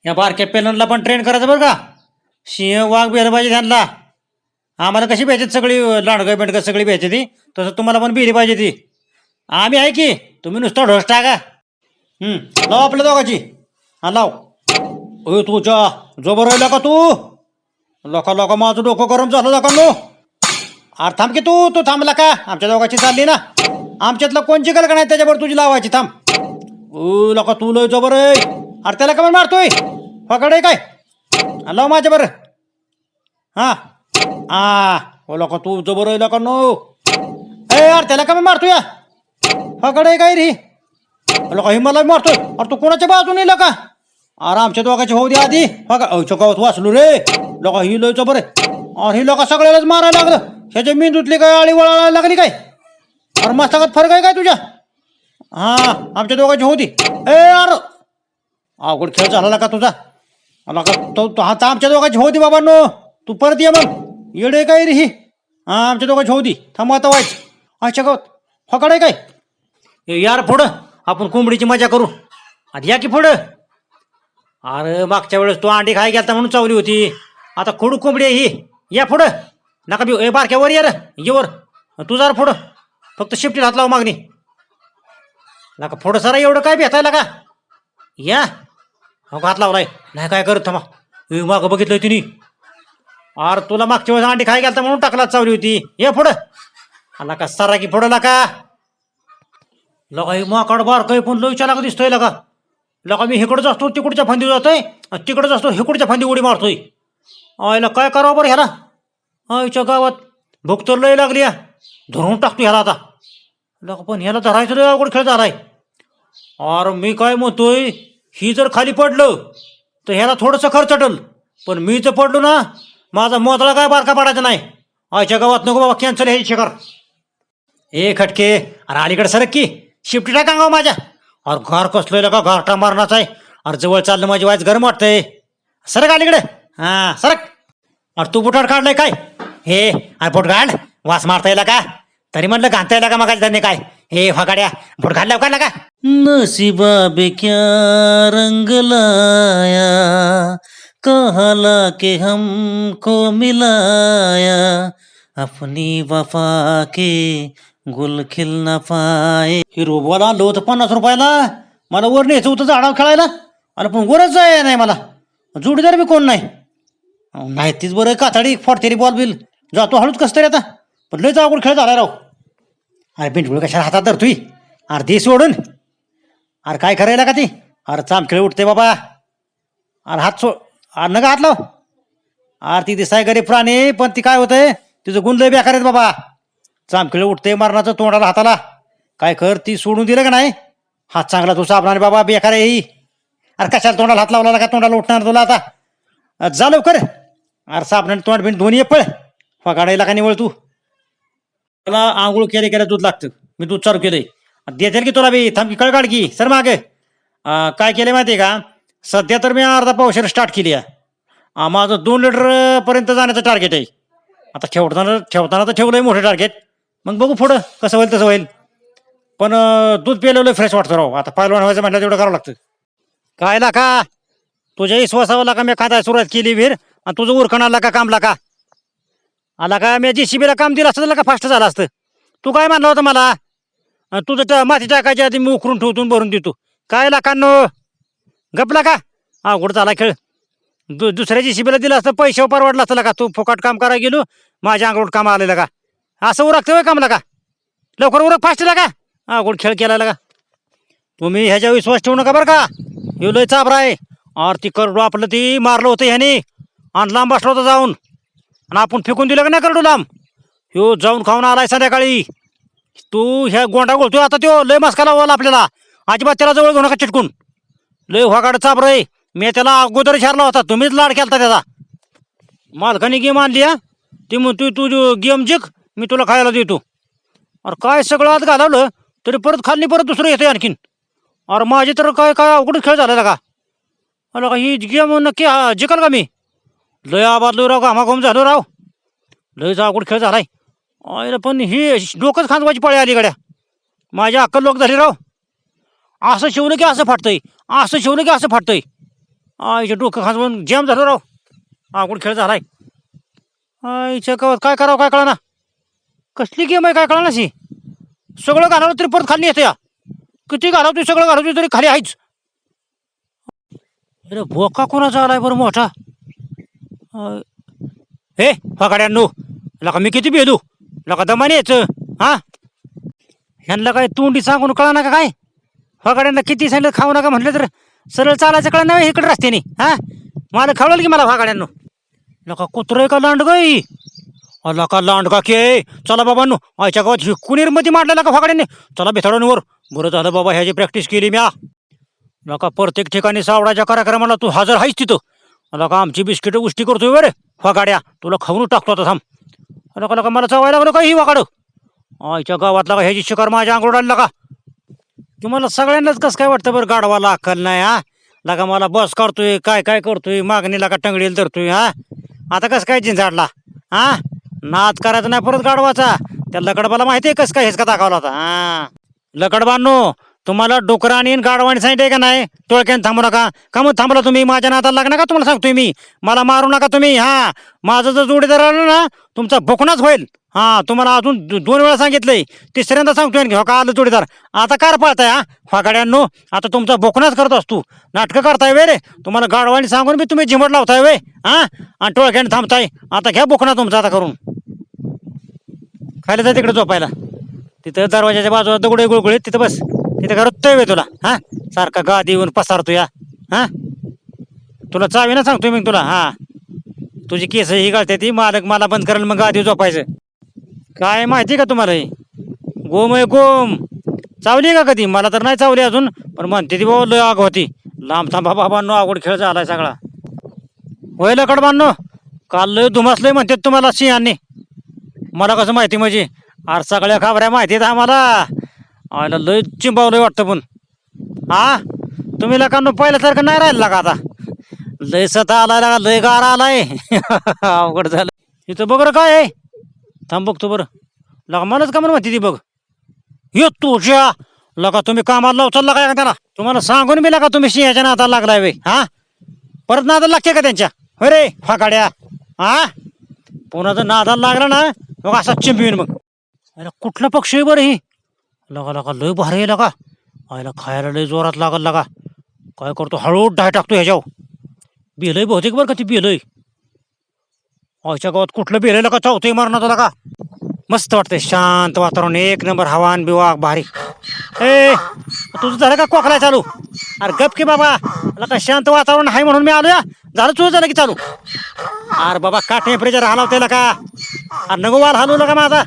या बारक्या पेलनला पण ट्रेन करायचं बरं का. सिंह वाघ बिलं पाहिजे त्यांना. आम्हाला कशी पाहिजे सगळी लांडगं बेंडगं सगळी पाहिजे ती, तसं तुम्हाला पण बिली पाहिजे ती. आम्ही आहे की, तुम्ही नुसतं ढोस टाका. लाव आपल्या दोघाची. हा लाव. तुझ्या जोबर राहिला का तू. लोका लोका माझं डोकं गरम झालं लोका नो. अरे थांब की तू तू थांबला का. आमच्या दोघाची चालली ना. आमच्यातलं कोण जिकल का नाही त्याच्यावर तुझी लावायची. थांब. लोका तू लय जोबर आहे. अरे त्याला का मारतोय. फकडे काय. लाव माझ्या बरं. हा हा लोका तू जोबर आहे लोका नो. अरे त्याला का मारतोय. फकडे काय रे. लोका ही मला मारतोय. अरे तू कोणाच्या बाजूने येईल का. अरे आमच्या दोघाची होऊ दे आधी. गावात वाचलो रे. लोका ही लय जोबर आहे. अरे ही लोका सगळ्यालाच मारायला लागलं. ह्याच्या मेंदूतली काय आळी वळायला लागली काय. अरे मस्तकात फरक आहे काय तुझ्या. हा आमच्या दोघांची होती. अरे अवघड खेळ झाला का तुझा. तो आता आमच्या दोघांची होती बाबा नो. तू परत ये मग. येडे काय रे ही. हा आमच्या दोघांची होती. थांब आता व्हायच. अच्छा गावात फकड आहे काय. यार पुढं आपण कोंबडीची मजा करू. आधी या की पुढं. अरे मागच्या वेळेस तू अंडी खाय गेलता म्हणून चावली होती. आता खोडू कोंबडी आहे ही. या पुढं. नका बी बारक्या वर ये रे. ये वर. तू जरा पुढं. फक्त शिफ्टीत हात लाव मागणी. नका पुढं सरा एवढं काय भेटायला का. या हो हात लावलाय. नाही काय करत थांबा. मागं बघितलं तिने. अरे तुला मागच्या वेळेस अंडी खाय गेलता म्हणून टाकला चावली होती. ये पुढं. आला का सरा की पुढं लाका. लगा माकड बारकाय पण लोईच्या लागा दिसतोय लगा. लगा मी इकडंच असतो तिकडच्या फांदी जातोय. तिकडंच असतो इकडच्या फांदी उडी मारतोय. आयला काय करावं बरं ह्याला. आईच्या गावात भूक तर लय लागली. धरून टाकतो ह्याला आता. लगा पण ह्याला धरायचं लय अवघड खेळ झालाय. अरे मी काय म्हणतोय. ही जर खाली पडलं तर ह्याला थोडंसं खर्चटल. पण मी जर पडलो ना माझा मोदळा काय बारका पडायचा नाही. आईच्या गावात नको बाबा कॅन्सल ह्याची शिकार. खटके. अरे अलीकडे सरक की. शिफ्टी टाका गाव माझ्या. अरे घर कसलोय का घरटा मारणाचा आहे. अरे जवळ चाललं माझी वाईच गरम वाटतंय. सरक अलीकडे. हा सरक. अरे तू बुटाड काढलाय काय. अरे बुट काढ. वास मारता येईल का. तरी म्हणलं घालता येईल का मग त्यांनी काय. फगाड्या बुट घालल्या काढला का. नसीबा बे क्या रंग लाया कहला के हमको मिलाया अपनी वफा के गुल खिल न पाए. हिरो बोला आलो होतं 50 रुपयाला. मला वर न्यायचं होतं झाडावर खेळायला. आणि पण वरच जाय नाही मला. जोडीदार बी कोण नाही. नाही तीच बरं कातडी फोडतेरी बॉल बिल. जातो हळूच कसं तरी आता. पण लयच अवघड खेळ झाला राव. अरे बिंडूळ कशाला हातात धरतोय. अरे दे सोडून. अरे काय करायला का ती. अरे चामखेळ उठते बाबा. अरे हात सोड. अरे नका हात लाव. अरे ती दिसाय गरीब प्राणी पण ती काय होतंय तिचं गुण लय बेकार आहेत बाबा. चामखेळ उठते मरणाचं तोंडाला हाताला. काय कर ती सोडून दिलं का नाही. हात चांगला तू साबणाने बाबा बेकार आहे ही. अरे कशाला तोंडाला हात लावला का तोंडाला उठणार तुला आता. जा लवकर. अरे साबणाने तोंड बिंड दोन्ही पळ. फगाडायला का निवळ तू. मला आंघोळ केले केलं दूध लागतं. मी दूध चालू केलंय. देतील की तुला बी. थांब की कळ काढ की सर मागे. काय केलं माहिती आहे का. सध्या तर मी अर्धा पावशेर स्टार्ट केली आहे. माझं 2 लिटर पर्यंत जाण्याचं टार्गेट आहे. आता ठेवताना तर ठेवलंय मोठं टार्गेट. मग बघू पुढं कसं होईल तसं होईल. पण दूध पिलेलं फ्रेश वाटतं राव. आता पहिलवान व्हायचं म्हटलं तेवढं करावं लागतं. काय ला का तुझ्या विश्वासावर का मी खाताय सुरुवात केली वीर. आणि तुझं उरकण आला का कामला का. आला का मी JCB ला काम दिलं असतं का फास्ट झालं असतं. तू काय म्हणलं होतं मला. तुझं माती टाकायच्या आधी मी उकरून ठेवतून भरून देतो. काय लाखांनो गपला का. अवघड झाला खेळ. दुसऱ्या JCB ला दिलं असतं पैसे परवडलं असतं का. तू फुकट काम करायला गेलो माझ्या अंगलोट काम आलेलं का. असं उरकतं कामला का. लवकर उरक फास्ट का. अवघड खेळ केला का. तुम्ही ह्याच्यावर विश्वास ठेवू नका बरं का. हे लय चाबरा आहे. ती करडू आपलं ती मारलं होतं ह्यानी. आणि लांब बसलं होतं जाऊन. आणि आपण फेकून दिलं का नाही करडू लांब. ह्यो जाऊन खाऊन आलाय संध्याकाळी. तू ह्या गोंडा गोळतोय आता. तो लय मस्का लावला आपल्याला. अजिबात त्याला जवळ घेऊ नका चिटकून. लय व्हागाड चाबर आहे. मी त्याला अगोदर विचारला होता. तुम्हीच लाड केलता त्याचा. मालकाने गेम आणली ती म्हणतोय तू गेम जिंक मी तुला खायला देतो. अरे काय सगळं आत घालवलं तरी परत खाल्ली परत दुसरं येतोय आणखीन. अरे माझी तर काय अवघड खेळ झाला का. अरे का ही गेम नक्की जिंकल का मी. लय आबादलो राव घामाघूम झालो राव. लयच अवघड खेळ झालाय. अरे पण ही डोकंच खांदवायची पळी आली गड्या. माझी अक्कल लोक झाली राव. असं शिवलं की असं फाटतंय. असं शिवलं की असं फाटतंय. आईच्या डोकं खाजवून जॅम झालं राव. अवघड खेळ झालाय. आईच्या गावात काय करावं काय कळना. कसली गेम आहे काय कळना शी. सगळं घालवलं तरी परत खाली येते या. किती घालवतोय सगळं घालवतोय तरी खाली आहेच. अरे बोका कोणाचा आलाय बरं मोठा. हे फकाड्यांनो, लका मी किती बेदू लका दमाने यायचं हा. ह्यांना काय तोंडी सांगून कळा ना का काय. फकाड्यांना किती सांगितलं खाऊ नका म्हटलं तर सरळ चालायचं कळा नाही इकडे रस्त्याने हा. मला खावलं की मला फकाड्यांनो. लका कुत्रं का लांड गई. लका लांड का के. चला बाबांनो आयच्या गावात कुणीरमध्ये मांडलेला का फकाड्यांनी. चला बेथाडांवर. बरं झालं बाबा ह्याची प्रॅक्टिस केली म्या. लका प्रत्येक ठिकाणी सावडाच्या कार्यक्रमाला तू हजर आहेस तिथं. लका आमची बिस्किटं उष्टी करतोय बरं फकाड्या. तुला खाऊन टाकतो आता थांब. लका लका मला चावायला लागलं का ही वाकाड. आईच्या गावातला का ह्याची शिकार माझ्या अंगोड आली का. तुम्हाला सगळ्यांनाच कसं काय वाटतं बरं गाडवाला अक्कल नाही हा. लका मला बस करतोय काय काय करतोय मागणीला का टंगडीला धरतोय हा. आता कसं काय जिंजाडला हा. नाद करायचा नाही परत गाडवाचा. त्या लकडबाला माहिती आहे कसं काय हेच का दाखवला होता हा. लकडबांनो तुम्हाला डोकरा आणि गाडवाणी सांगितलंय का नाही टोळक्याने थांबू नका. का मग थांबला तुम्ही माझ्या नादाला लागणार का तुम्हाला सांगतोय मी. मला मारू नका तुम्ही हा. माझं जर जोडीदार आलं ना तुमचा भोकणाच होईल हा. तुम्हाला अजून 2 वेळा सांगितलंय तिसऱ्यांदा सांगतोय हो का आलं जोडीदार. आता कार पाळताय हा फागाड्यांनो. आता तुमचा भोकणाच करत असतो. नाटकं करताय वे रे. तुम्हाला गाडवाणी सांगून बी तुम्ही झिमट लावताय वे हा. आणि टोळक्याने थांबताय. आता घ्या भोकणा तुमचा आता करून. खायला जाय तिकडे झोपायला. तिथं दरवाजाच्या बाजूला दगडे गुळगुळीत तिथं बस. तिथं करतोय वे तुला हा. सारखा गादी येऊन पसारतो या हा. तुला चावी ना सांगतोय मी तुला हा. तुझी केस ही घालते ती मालक मला बंद करेल मग गादी झोपायचं. काय माहिती का तुम्हाला हे गोम आहे गोम. चावली का कधी मला तर नाही चावली अजून. पण म्हणते ती बाबा लय आग होती. लांब थांबा बाबांनो अवघड खेळ झालाय सगळा. होय लकडबांनो काल लय धुमासलंय म्हणतात तुम्हाला सिंहांनी. मला कसं माहिती म्हणजे अरे सगळ्या खबऱ्या माहितीत आम्हाला. आयला लय चिंबावलंय वाटतं पण हा. तुम्ही लोकांना पहिल्यासारखं नाही राहिलं का आता. लय सता आलाय लागा लय गारा आलाय. अवघड झालं. इथं बघ काय आहे. थांब बघतो बरं. लगा मलाच का म्हणून म्हणते ती बघ. यो तुझ्या लगा तुम्ही कामाला लाव चालला काय का त्याला. तुम्हाला सांगून बी का तुम्ही सिंहाच्या नादाला लागलाय वे हा. परत नादाला लागते का त्यांच्या होय रे फाकाड्या हा. पुन्हा जर नादाला लागला ना मग असा चिंबीन मग. अरे कुठला पक्षी आहे बरं ही. लगा लगा लय भारी आहे लगा. आयला खायला लय जोरात लागल लगा. काय करतो हळू डाय टाकतो ह्याच्यावर. बेलय बहुतेक बरं का ती बेलय. आयच्या गावात कुठलं बेलय लगा चावतंय मारणार तुला का. मस्त वाटतंय शांत वातावरण एक नंबर हवान बिवा भारी. ए तुझं झालं का कोकला चालू. अरे गप की बाबा. लका शांत वातावरण आहे म्हणून मी आलो या. झालं तुझं झालं की चालू. अरे बाबा का टेम्परेचर हलावते का. अरे नको वाल हलवू नका माझा.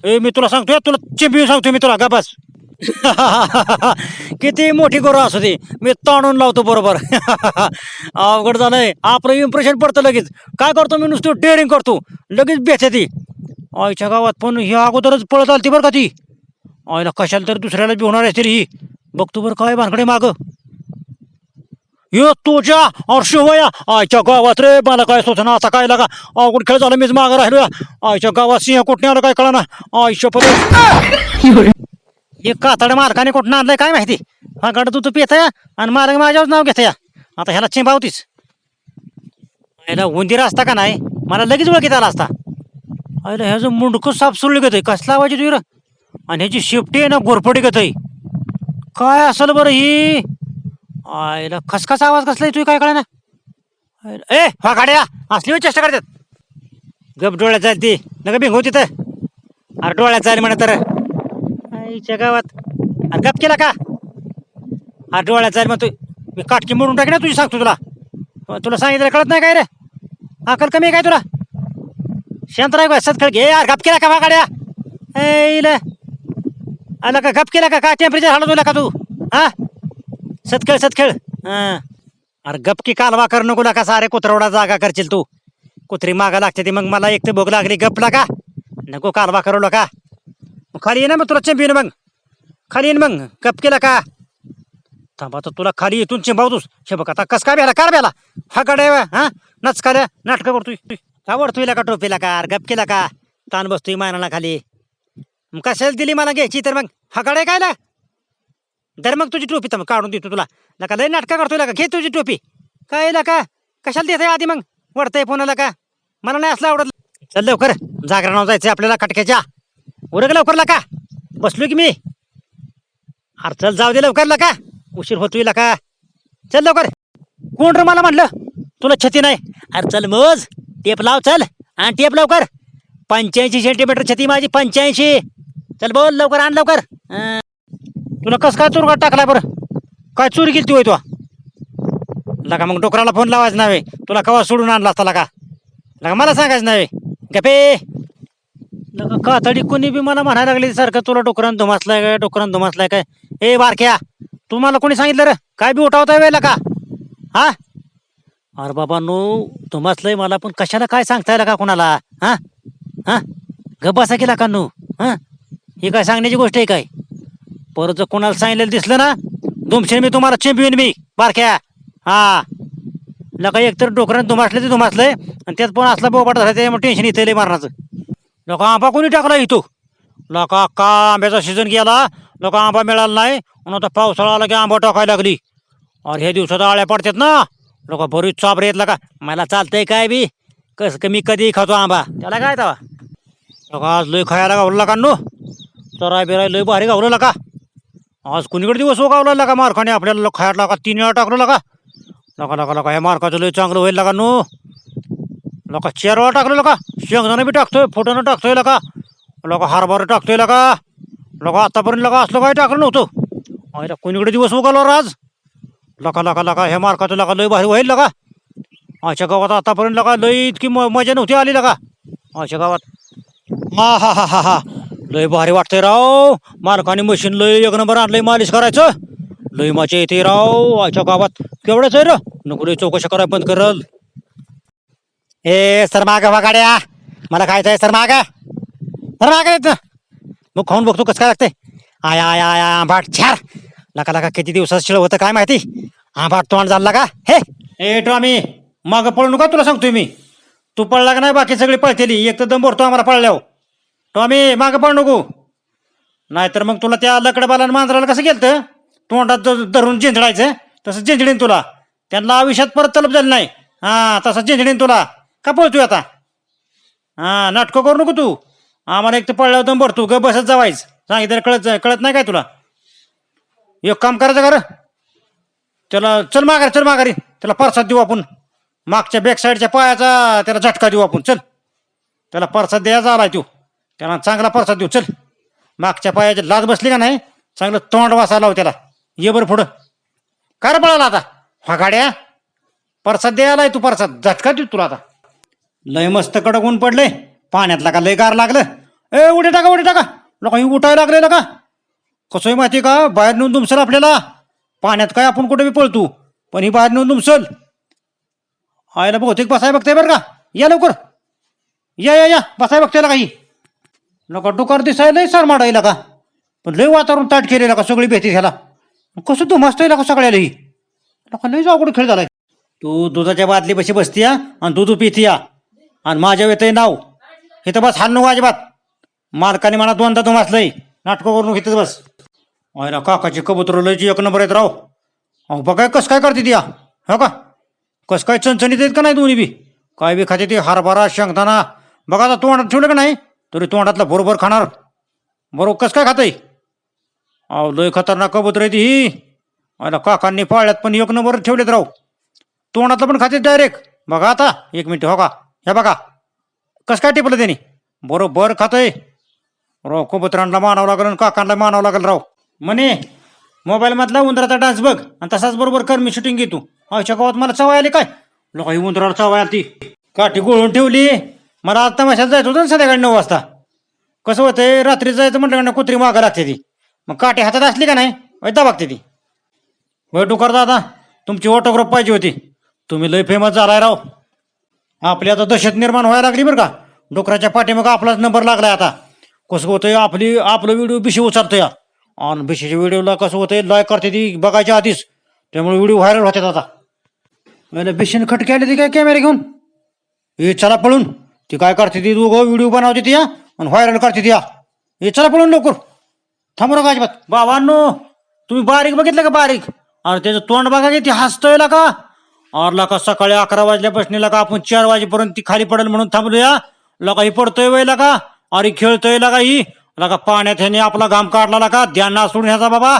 ए मी तुला सांगतोय तुला चिंबी सांगतोय मी तुला गबस. किती मोठी करू असू दे मी ताणून लावतो बरोबर. अवघड झालंय आपलं इम्प्रेशन पडतं लगेच. काय करतो मी नुसतं डेअरिंग करतो लगेच बेचे ती. आईच्या गावात पण ही अगोदरच पळत आलती बरं का ती. आईला कशाला तरी दुसऱ्याला बी होणार असते ही. बघतो बरं काय भानकडे माग. यो तुझ्या अर्शवया आईच्या गावात रे मला काय सुचना आता काय लागा. अवघड खेळ झाला मीच मागं राहिलो या. आईच्या गावात सिंह कुठने आलं काय कळा ना. आईच्या पद एक कातड मालकाने कुठं आणलंय काय माहिती. हा गाड तू पिता आणि मालक माझ्यावर नाव घेता या. आता ह्याला चिंबावतीस. ह्याला उंदीर असता का नाही मला लगेच ओळखीत आला असता. अरे ह्याचं मुंडकं साप सुरळी गत आहे कसला आवाज येतो रे. आणि ह्याची शेपटी आहे ना गोरफडी गत आहे. काय असेल बरं ही. आयला खसखस आवाज कसला येतोय काय कळा ना. ए हा गाड्या असली चेष्टा करतात. गप डोळ्यात जाईल ती नका भिंगू तिथं. अरे डोळ्यात जाईल म्हणा तर आईच्या गावात. अरे गप केला का. अरे डोळ्यात जाईल मग तू मी काटकी मोडून टाकी ना तुझी सांगतो तुला. तुला सांगितलं कळत नाही काय रे. अकल कमी आहे काय तुला. शांत राह का सतखळ घे यार गप केला का बा गाड्या. आला का गप केला का काय टेम्परेचर हालत तुला का तू हा. सतखेळ सतखेळ हा. अरे गपकी कालवा कर नको का सारे कुत्रवडा जागा करशील तू. कुत्री मागा लागते ती मग मला एक तर भोग लागली गपला का. नको कालवा करू का. खाली ये ना मग तुला चिंबीन मग. खाली येईन मग गप केला का. थांबा तर तुला खाली इथून चिंबावतोस. हे बघ आता कस काय बेला कार बेला. हा गाड्या हा नचकाल्या नाटकं करतोय. आवडतोय का टोपीला का गप केला का. ताण बसतोय मानाला खाली. मग कशाला दिली मला घ्यायची तर मग हा गाड्या काय ना. धर मग तुझी टोपी तर मग काढून देतो तुला. नका लय नाटकं करतोय का घे तुझी टोपी. काय का कशाला देत आधी मग वरतंय फोनाला का मला नाही असलं आवडत. चल लवकर जागरणावर जायचंय आपल्याला कटक्याच्या. उरक लवकर का बसलो की मी. अरे चल जाऊ दे लवकर का उशीर होतोय का. चल लवकर. कोण रे मला म्हणलं तुला छती नाही. अरे चल मोज टेप लाव चल आणि टेप लवकर. 85 सेंटीमीटर छती माझी 85. चल बोल लवकर आण लवकर. तुला कस काय चुरगाट टाकलाय बरं काय चोरी केली होय तू लका मग डोकराला फोन लावायचं नावे तुला कवा सोडून आणला असता लका मला सांगायचं नावे गपे लका कातडी कोणी बी मला म्हणायला लागली सारखं तुला डोकरान धुमासलाय काय डोकरान धुमासलाय काय. ए बारक्या तुम्हाला कोणी सांगितलं रे काय बी उठावता वेळेला का हा. अरे बाबा नो धुमासलंय मला पण कशाला काय सांगताय का कोणाला हा हा गप बसा केला का नो हा. ही काय सांगण्याची गोष्ट आहे काय. परत जर कोणाला सांगितलेलं दिसलं ना दुमशे मी तुम्हाला चेंपियन मी बारक्या. हा लका एकतर डोकरानं धुमासलं ते धुमासलंय आणि त्यात पण असला बोबाट झाला त्यामुळे टेन्शन येतं लय मारण्याचं. लोक आंबा कोणी टाकला इथं लोका का आंब्याचा सीझन गेला लोक आंबा मिळाला नाही म्हणून आता पावसाळा आला की आंबा टाकायला लागली. अरे ह्या दिवसात आळ्या पडतात ना लोक बरीच चाबरे येतला का मला चालतंय काय बी कसं मी कधी खातो आंबा त्याला काय तवा. लोक आज लय खायला गावला का नो चराय बिराय लय भारी गावलं का. आज कुणीकडे दिवस गावला का मारखाने आपल्याला खायला का 3 वेळा टाकलं का लका हे मार्काचं लय चांगलं होईल का नो. लोका 4 वेळा टाकलं का शेंगदाणा बी टाकतोय फुटाणं टाकतोय का लोक हरभरा टाकतोय का लोक आतापर्यंत लका असलं काय टाकलं नव्हतं. अरे कोणीकडे दिवस उगावला आज लका हे मार्काचं लका लय भारी होईल का. अशा गावात आतापर्यंत लका लय इतकी मजा नव्हती आली का अशा गावात. हा हा हा हा हा लय भारी वाटतंय राव मार्काने मशीन लय एक नंबर आणलंय मालिश करायचं लय मजा येते राव अशा गावात. केवढंच आहे र नको लय चौकशा करायला बंद करल. ए सर माग गाड्या मला खायचं आहे सर माग येत मग खाऊन बघतो कसं काय लागतंय. आया आया आया आंबाट छार लका किती दिवसात शिळ होतं काय माहिती आंबाट तोंड झाला का. हे ए टॉमी मागं पळू नका तुला सांगतोय मी. तू पळला का नाही बाकी सगळी पळतेली एक तर दम भरतो आम्हाला पळल्यावर. टॉमी मागं पळ नको नाहीतर मग तुला त्या लकडबाला मांजराला कसं गेलं तोंडात धरून झेंजडायचं तसं झेंजडीन तुला. त्यांना आयुष्यात परत तलब झाली नाही हा तसं झेंजडीन तुला का पळतोय आता. हा नाटकं करू नको तू आम्हाला एक तर पळल्यावर दम भरतो ग बसत जावायच सांगितलं कळत नाही काय तुला. एक काम करायचं का त्याला चल माघारी त्याला परसाद देऊ आपण मागच्या बॅक साईडच्या पायाचा त्याला झटका देऊ आपण. चल त्याला परसाद द्यायचा आलाय तो त्याला चांगला परसाद देऊ. चल मागच्या पायाच्या लाज बसली का नाही चांगलं तोंड वासायला लाव त्याला. ये बरं पुढं काय पळाला आता हा गाड्या परसाद द्यायलाय तू परसाद झटका देऊ तुला आता. लय मस्त कडक ऊन पडले पाण्यातला का लय गार लागलं. ए उडे टाका लोक उठायला लागले का कसं आहे माहिती का बाहेर नेऊन दुमसल आपल्याला. पाण्यात काय आपण कुठे बी पळतो पण ही बाहेर नेऊन दुमसल. आयला बहुतेक बसाय बघताय बरं का या लवकर या बसाय बघताय का ही लोक डोकार दिसायला सर माडायला का पण लय वातावरण ताट केलेलं का सगळी भेटी ह्याला कसं तू मस्त का सगळ्याला ही लोक लय अवघड खेळ झालाय. तू दुधाच्या बादली बशी बसतीया आणि दूध पितीया आणि माझ्या येतंय नाव इथं बस हाल नको अजिबात. मालकाने मला 2दा धुमासलंय नाटकं करून इथंच बस. अरे काकाची कबूतर लयची एक नंबर आहेत राव. अहो बघाय कसं काय करते ती हो का कसं काय चणचणीत आहेत का नाही दोन्ही बी काय बी खाते ती हरभरा शेंगदाणा बघा आता तोंडात ठेवलं का नाही तरी तोंडातला बरोबर खाणार बरोबर कसं काय खातंय. अहो लय खतरनाक कबूतर आहे ती ही. अरे काकांनी पाळल्यात पण एक नंबर ठेवलेत राव तोंडातलं पण खाते डायरेक्ट. बघा आता 1 मिनिट हो का हे बघा कसं काय टिपलं त्यांनी बरोबर खातंय राव. कबुतरांना मानावं लागेल आणि काकांना मानावं लागेल राव. म्हणे मोबाईल मधला उंदराचा डान्स बघ आणि तसाच बरोबर कर मी शूटिंग घेतो. अशा गावात मला चवाय आली काय लोक ही उंदराला चवाय आली ती काठी गोळून ठेवली. मला आज तमाशाला जायचं होतं ना संध्याकाळी 9 वाजता. कसं होतंय रात्री जायचं म्हटलं कुत्री मागं लागते ती मग काठी हातात असली का नाही वैदा बघते ती. होय डुकर दादा तुमची ऑटोग्राफ पाहिजे होती तुम्ही लय फेमस झालाय राव. आपली आता दहशत निर्माण व्हायला लागली बरं का डुकराच्या पाठीमागं आपलाच नंबर लागलाय आता. कसं होतंय आपलं व्हिडिओ बिशी उचलतोय आणि बिशीच्या व्हिडिओला कसं होतंय लाईक करते ती बघायच्या आधीच त्यामुळे व्हिडिओ व्हायरल होतात आता. बिशीने खटके आले ती काय कॅमेरा घेऊन हे चला पळून ती काय करते ती दोघं व्हिडिओ बनवते ती आणि व्हायरल करते ती हे चला पळून लवकर थांबू नका अजिबात. बाबांनो तुम्ही बारीक बघितलं का बारीक अरे त्याचं तोंड बघा की ती हसतोय का और लका सकाळी 11 वाजल्यापासून लका आपण 4 वाजेपर्यंत ती खाली पडेल म्हणून थांबलोया. लका ही पडतोय वय लका, अरे खेळतोय लका ही लका पाण्यात ह्याने आपला घाम काढला लका. ध्यान ना सोडून ह्याचा बाबा.